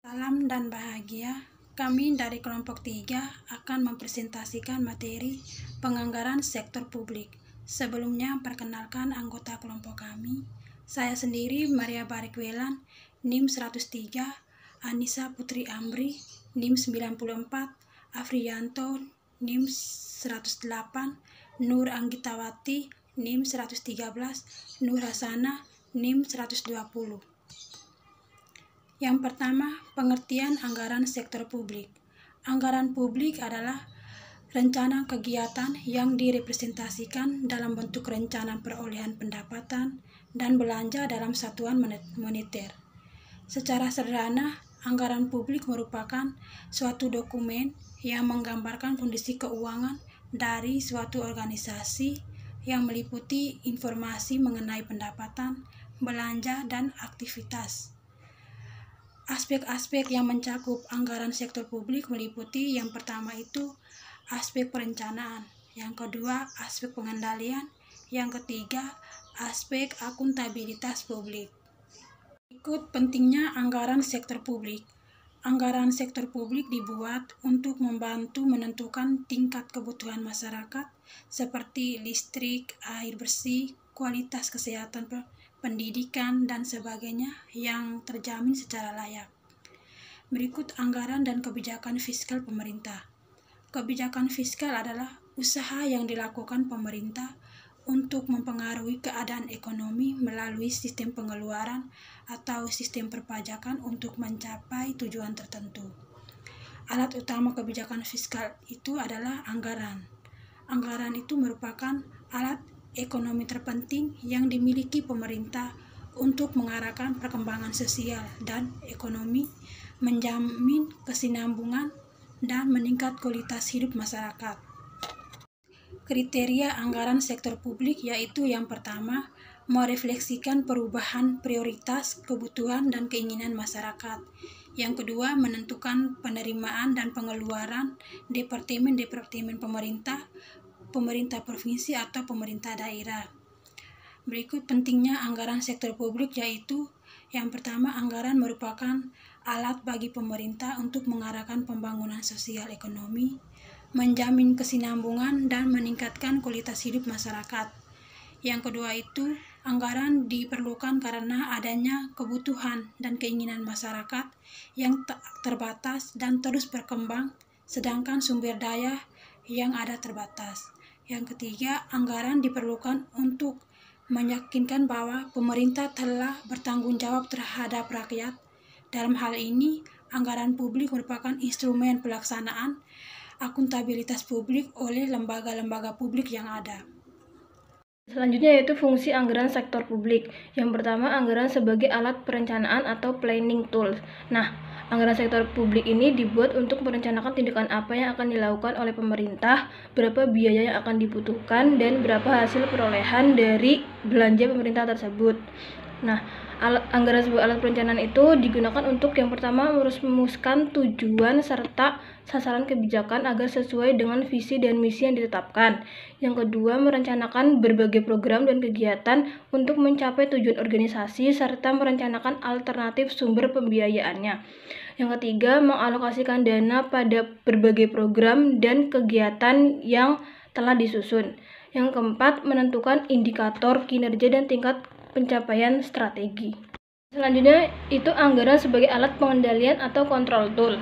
Salam dan bahagia, kami dari kelompok 3 akan mempresentasikan materi penganggaran sektor publik. Sebelumnya, perkenalkan anggota kelompok kami. Saya sendiri, Maria Barikwelan, NIM 103, Anissa Putri Amri, NIM 94, Afriyanto, NIM 108, Nur Anggitawati, NIM 113, Nur Hasana, NIM 120. Yang pertama, pengertian anggaran sektor publik. Anggaran publik adalah rencana kegiatan yang direpresentasikan dalam bentuk rencana perolehan pendapatan dan belanja dalam satuan moneter. Secara sederhana, anggaran publik merupakan suatu dokumen yang menggambarkan kondisi keuangan dari suatu organisasi yang meliputi informasi mengenai pendapatan, belanja, dan aktivitas. Aspek-aspek yang mencakup anggaran sektor publik meliputi yang pertama itu aspek perencanaan, yang kedua aspek pengendalian, yang ketiga aspek akuntabilitas publik. Berikut pentingnya anggaran sektor publik. Anggaran sektor publik dibuat untuk membantu menentukan tingkat kebutuhan masyarakat seperti listrik, air bersih, kualitas kesehatan, pendidikan, dan sebagainya yang terjamin secara layak. Berikut anggaran dan kebijakan fiskal pemerintah. Kebijakan fiskal adalah usaha yang dilakukan pemerintah untuk mempengaruhi keadaan ekonomi melalui sistem pengeluaran atau sistem perpajakan untuk mencapai tujuan tertentu. Alat utama kebijakan fiskal itu adalah anggaran. Anggaran itu merupakan alat ekonomi terpenting yang dimiliki pemerintah untuk mengarahkan perkembangan sosial dan ekonomi, menjamin kesinambungan, dan meningkat kualitas hidup masyarakat. Kriteria anggaran sektor publik yaitu yang pertama, merefleksikan perubahan prioritas, kebutuhan, dan keinginan masyarakat. Yang kedua, menentukan penerimaan dan pengeluaran departemen-departemen pemerintah, pemerintah provinsi atau pemerintah daerah. Berikut pentingnya anggaran sektor publik yaitu yang pertama, anggaran merupakan alat bagi pemerintah untuk mengarahkan pembangunan sosial ekonomi, menjamin kesinambungan, dan meningkatkan kualitas hidup masyarakat. Yang kedua itu, anggaran diperlukan karena adanya kebutuhan dan keinginan masyarakat yang terbatas dan terus berkembang, sedangkan sumber daya yang ada terbatas. Yang ketiga, anggaran diperlukan untuk meyakinkan bahwa pemerintah telah bertanggung jawab terhadap rakyat. Dalam hal ini, anggaran publik merupakan instrumen pelaksanaan akuntabilitas publik oleh lembaga-lembaga publik yang ada. Selanjutnya yaitu fungsi anggaran sektor publik. Yang pertama, anggaran sebagai alat perencanaan atau planning tools. Nah, anggaran sektor publik ini dibuat untuk merencanakan tindakan apa yang akan dilakukan oleh pemerintah, berapa biaya yang akan dibutuhkan, dan berapa hasil perolehan dari belanja pemerintah tersebut. Nah, anggaran sebagai alat perencanaan itu digunakan untuk yang pertama merumuskan tujuan serta sasaran kebijakan agar sesuai dengan visi dan misi yang ditetapkan. Yang kedua, merencanakan berbagai program dan kegiatan untuk mencapai tujuan organisasi serta merencanakan alternatif sumber pembiayaannya. Yang ketiga, mengalokasikan dana pada berbagai program dan kegiatan yang telah disusun. Yang keempat, menentukan indikator kinerja dan tingkat pencapaian strategi. Selanjutnya itu anggaran sebagai alat pengendalian atau control tool.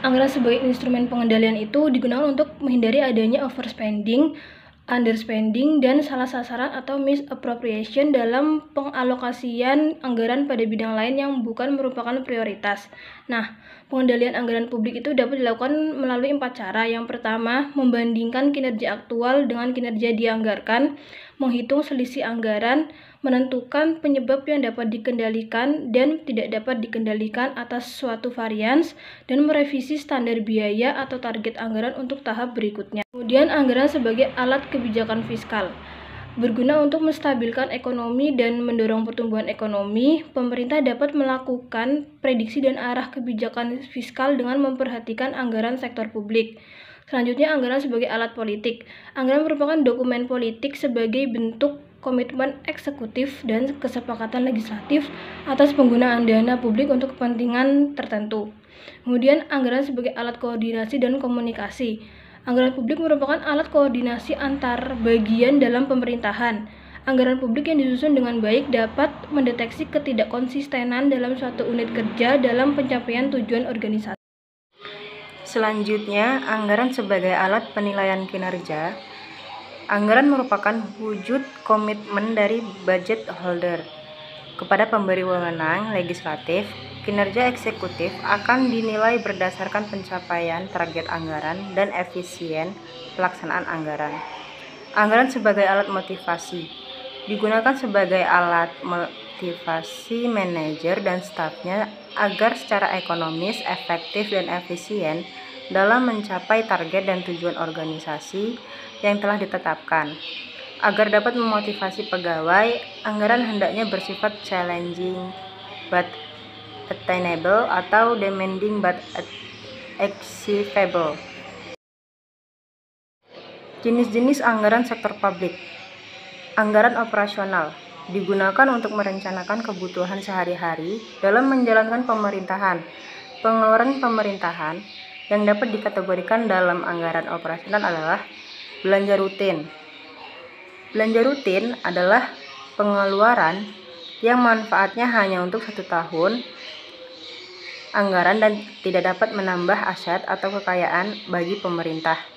Anggaran sebagai instrumen pengendalian itu digunakan untuk menghindari adanya overspending, underspending, dan salah sasaran atau misappropriation dalam pengalokasian anggaran pada bidang lain yang bukan merupakan prioritas. Nah, pengendalian anggaran publik itu dapat dilakukan melalui 4 cara. Yang pertama, membandingkan kinerja aktual dengan kinerja dianggarkan, menghitung selisih anggaran, menentukan penyebab yang dapat dikendalikan dan tidak dapat dikendalikan atas suatu varians, dan merevisi standar biaya atau target anggaran untuk tahap berikutnya. Kemudian anggaran sebagai alat kebijakan fiskal. Berguna untuk menstabilkan ekonomi dan mendorong pertumbuhan ekonomi, pemerintah dapat melakukan prediksi dan arah kebijakan fiskal dengan memperhatikan anggaran sektor publik. Selanjutnya, anggaran sebagai alat politik. Anggaran merupakan dokumen politik sebagai bentuk komitmen eksekutif dan kesepakatan legislatif atas penggunaan dana publik untuk kepentingan tertentu. Kemudian anggaran sebagai alat koordinasi dan komunikasi. Anggaran publik merupakan alat koordinasi antar bagian dalam pemerintahan. Anggaran publik yang disusun dengan baik dapat mendeteksi ketidakkonsistenan dalam suatu unit kerja dalam pencapaian tujuan organisasi. Selanjutnya, anggaran sebagai alat penilaian kinerja. Anggaran merupakan wujud komitmen dari budget holder kepada pemberi wewenang legislatif. Kinerja eksekutif akan dinilai berdasarkan pencapaian target anggaran dan efisien pelaksanaan anggaran. Anggaran sebagai alat motivasi digunakan sebagai alat motivasi manajer dan stafnya agar secara ekonomis, efektif, dan efisien dalam mencapai target dan tujuan organisasi yang telah ditetapkan. Agar dapat memotivasi pegawai, anggaran hendaknya bersifat challenging but attainable atau demanding but achievable. Jenis-jenis anggaran sektor publik. Anggaran operasional digunakan untuk merencanakan kebutuhan sehari-hari dalam menjalankan pemerintahan. Pengeluaran pemerintahan yang dapat dikategorikan dalam anggaran operasional adalah belanja rutin. Belanja rutin adalah pengeluaran yang manfaatnya hanya untuk 1 tahun anggaran dan tidak dapat menambah aset atau kekayaan bagi pemerintah.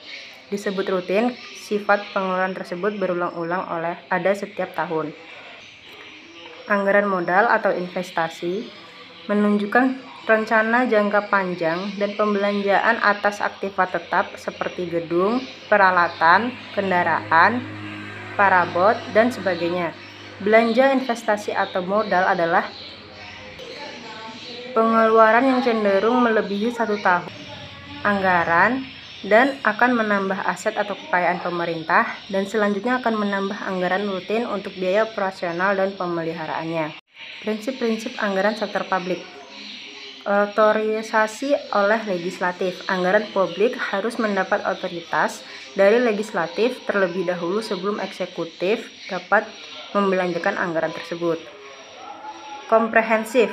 Disebut rutin, sifat pengeluaran tersebut berulang-ulang pada setiap tahun. Anggaran modal atau investasi menunjukkan rencana jangka panjang dan pembelanjaan atas aktiva tetap seperti gedung, peralatan, kendaraan, parabot, dan sebagainya. Belanja investasi atau modal adalah pengeluaran yang cenderung melebihi 1 tahun anggaran dan akan menambah aset atau kekayaan pemerintah, dan selanjutnya akan menambah anggaran rutin untuk biaya operasional dan pemeliharaannya. Prinsip-prinsip anggaran sektor publik. Otorisasi oleh legislatif. Anggaran publik harus mendapat otoritas dari legislatif terlebih dahulu sebelum eksekutif dapat membelanjakan anggaran tersebut. Komprehensif.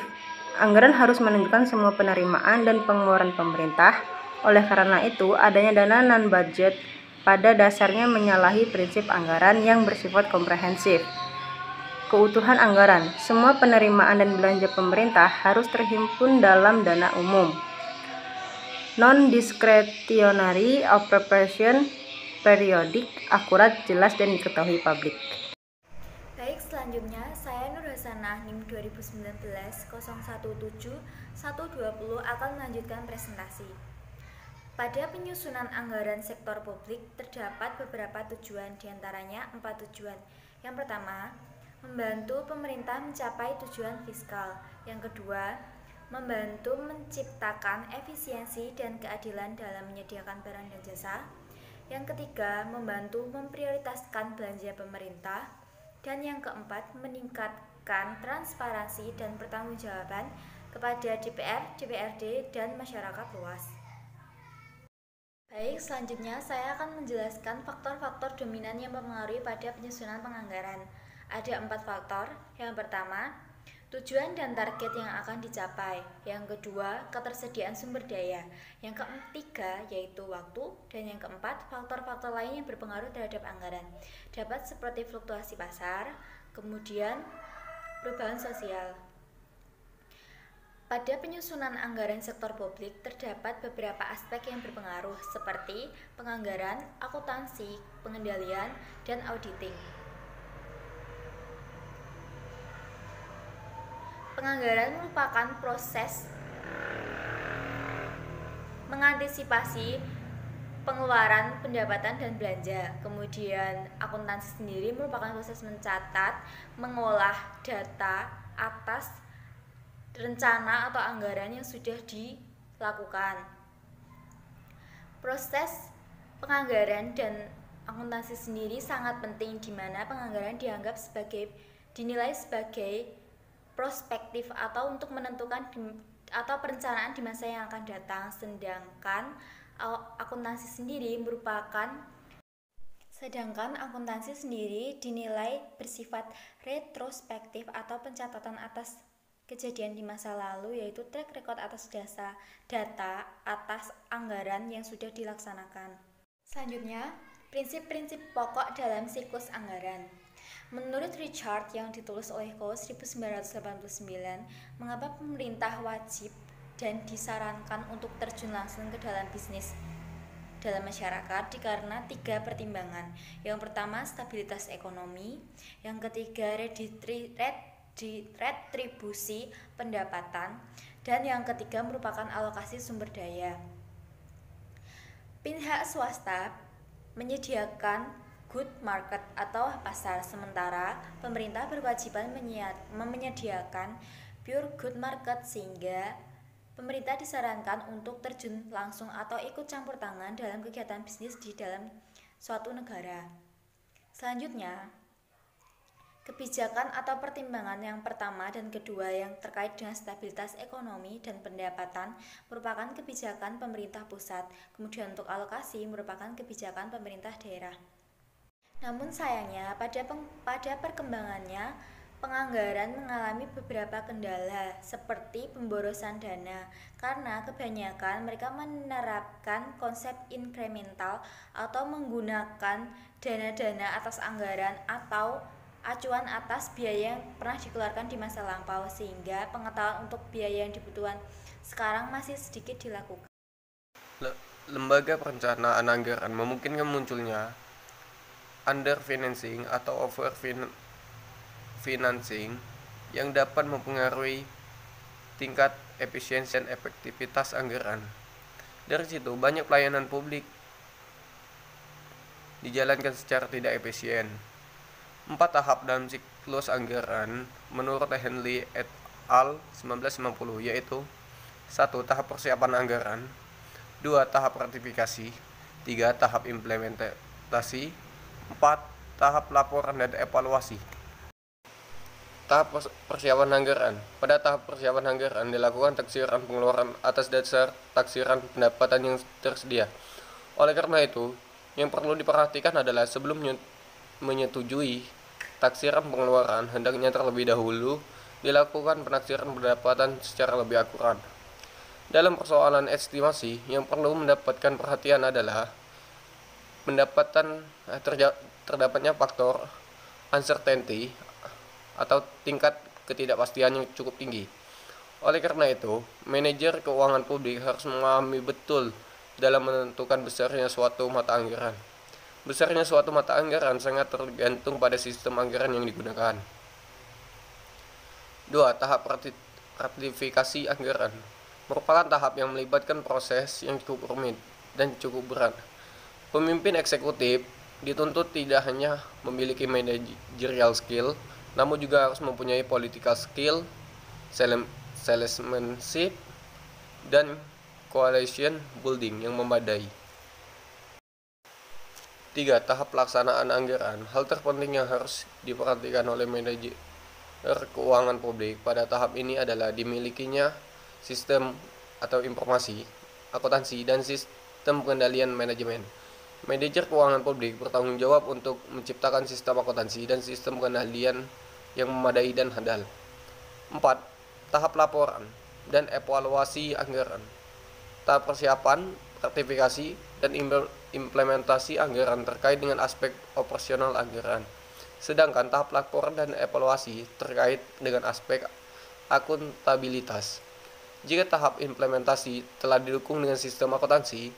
Anggaran harus menunjukkan semua penerimaan dan pengeluaran pemerintah. Oleh karena itu, adanya dana non-budget pada dasarnya menyalahi prinsip anggaran yang bersifat komprehensif. Keutuhan anggaran. Semua penerimaan dan belanja pemerintah harus terhimpun dalam dana umum. Non-discretionary appropriation, periodik, akurat, jelas, dan diketahui publik. Baik, selanjutnya saya Nur Hasanah NIM 2019-017-120 akan melanjutkan presentasi. Pada penyusunan anggaran sektor publik terdapat beberapa tujuan, diantaranya 4 tujuan. Yang pertama, membantu pemerintah mencapai tujuan fiskal. Yang kedua, membantu menciptakan efisiensi dan keadilan dalam menyediakan barang dan jasa. Yang ketiga, membantu memprioritaskan belanja pemerintah. Dan yang keempat, meningkatkan transparansi dan pertanggungjawaban kepada DPR, DPRD, dan masyarakat luas. Baik, selanjutnya saya akan menjelaskan faktor-faktor dominan yang mempengaruhi pada penyusunan penganggaran. Ada 4 faktor. Yang pertama, tujuan dan target yang akan dicapai. Yang kedua, ketersediaan sumber daya. Yang ketiga, yaitu waktu. Dan yang keempat, faktor-faktor lain yang berpengaruh terhadap anggaran. Dapat seperti fluktuasi pasar, kemudian perubahan sosial. Pada penyusunan anggaran sektor publik terdapat beberapa aspek yang berpengaruh seperti penganggaran, akuntansi, pengendalian, dan auditing. Penganggaran merupakan proses mengantisipasi pengeluaran, pendapatan, dan belanja. Kemudian akuntansi sendiri merupakan proses mencatat, mengolah data atas rencana atau anggaran yang sudah dilakukan. Proses penganggaran dan akuntansi sendiri sangat penting, di mana penganggaran dinilai sebagai prospektif atau untuk menentukan atau perencanaan di masa yang akan datang, sedangkan akuntansi sendiri merupakan Sedangkan akuntansi sendiri dinilai bersifat retrospektif atau pencatatan atas kejadian di masa lalu, yaitu track record atas data atas anggaran yang sudah dilaksanakan. Selanjutnya, prinsip-prinsip pokok dalam siklus anggaran. Menurut Richard yang ditulis oleh Coe 1989, mengapa pemerintah wajib dan disarankan untuk terjun langsung ke dalam bisnis dalam masyarakat dikarenakan 3 pertimbangan. Yang pertama, stabilitas ekonomi. Yang ketiga, retribusi pendapatan. Dan yang ketiga, merupakan alokasi sumber daya. Pihak swasta menyediakan good market atau pasar, sementara pemerintah berkewajiban menyediakan pure good market, sehingga pemerintah disarankan untuk terjun langsung atau ikut campur tangan dalam kegiatan bisnis di dalam suatu negara. Selanjutnya, kebijakan atau pertimbangan yang pertama dan kedua yang terkait dengan stabilitas ekonomi dan pendapatan merupakan kebijakan pemerintah pusat, kemudian untuk alokasi merupakan kebijakan pemerintah daerah. Namun sayangnya pada perkembangannya, penganggaran mengalami beberapa kendala seperti pemborosan dana karena kebanyakan mereka menerapkan konsep inkremental atau menggunakan dana-dana atas anggaran atau acuan atas biaya yang pernah dikeluarkan di masa lampau, sehingga pengetahuan untuk biaya yang dibutuhkan sekarang masih sedikit dilakukan. Lembaga perencanaan anggaran memungkinkan munculnya underfinancing atau overfinancing yang dapat mempengaruhi tingkat efisiensi dan efektivitas anggaran. Dari situ, banyak pelayanan publik dijalankan secara tidak efisien. 4 tahap dalam siklus anggaran menurut Henley et al. 1990, yaitu 1. Tahap persiapan anggaran, 2. Tahap ratifikasi, 3. Tahap implementasi, 4. Tahap laporan dan evaluasi. Tahap persiapan anggaran. Pada tahap persiapan anggaran dilakukan taksiran pengeluaran atas dasar taksiran pendapatan yang tersedia. Oleh karena itu, yang perlu diperhatikan adalah sebelum menyetujui taksiran pengeluaran, hendaknya terlebih dahulu dilakukan penaksiran pendapatan secara lebih akurat. Dalam persoalan estimasi, yang perlu mendapatkan perhatian adalah terdapatnya faktor uncertainty atau tingkat ketidakpastian yang cukup tinggi. Oleh karena itu, manajer keuangan publik harus memahami betul dalam menentukan besarnya suatu mata anggaran. Besarnya suatu mata anggaran sangat tergantung pada sistem anggaran yang digunakan. 2. Tahap ratifikasi anggaran merupakan tahap yang melibatkan proses yang cukup rumit dan cukup berat. Pemimpin eksekutif dituntut tidak hanya memiliki managerial skill, namun juga harus mempunyai political skill, salesmanship, dan coalition building yang memadai. 3. Tahap pelaksanaan anggaran. Hal terpenting yang harus diperhatikan oleh manajer keuangan publik pada tahap ini adalah dimilikinya sistem atau informasi, akuntansi, dan sistem pengendalian manajemen. Manajer keuangan publik bertanggung jawab untuk menciptakan sistem akuntansi dan sistem pengendalian yang memadai dan handal. 4. Tahap laporan dan evaluasi anggaran. Tahap persiapan, ratifikasi, dan implementasi anggaran terkait dengan aspek operasional anggaran. Sedangkan tahap laporan dan evaluasi terkait dengan aspek akuntabilitas. Jika tahap implementasi telah didukung dengan sistem akuntansi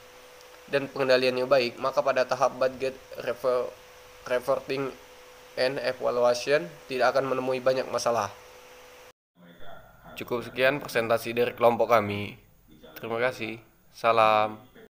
dan pengendalian yang baik, maka pada tahap budget reporting and evaluation tidak akan menemui banyak masalah. Cukup sekian presentasi dari kelompok kami. Terima kasih. Salam.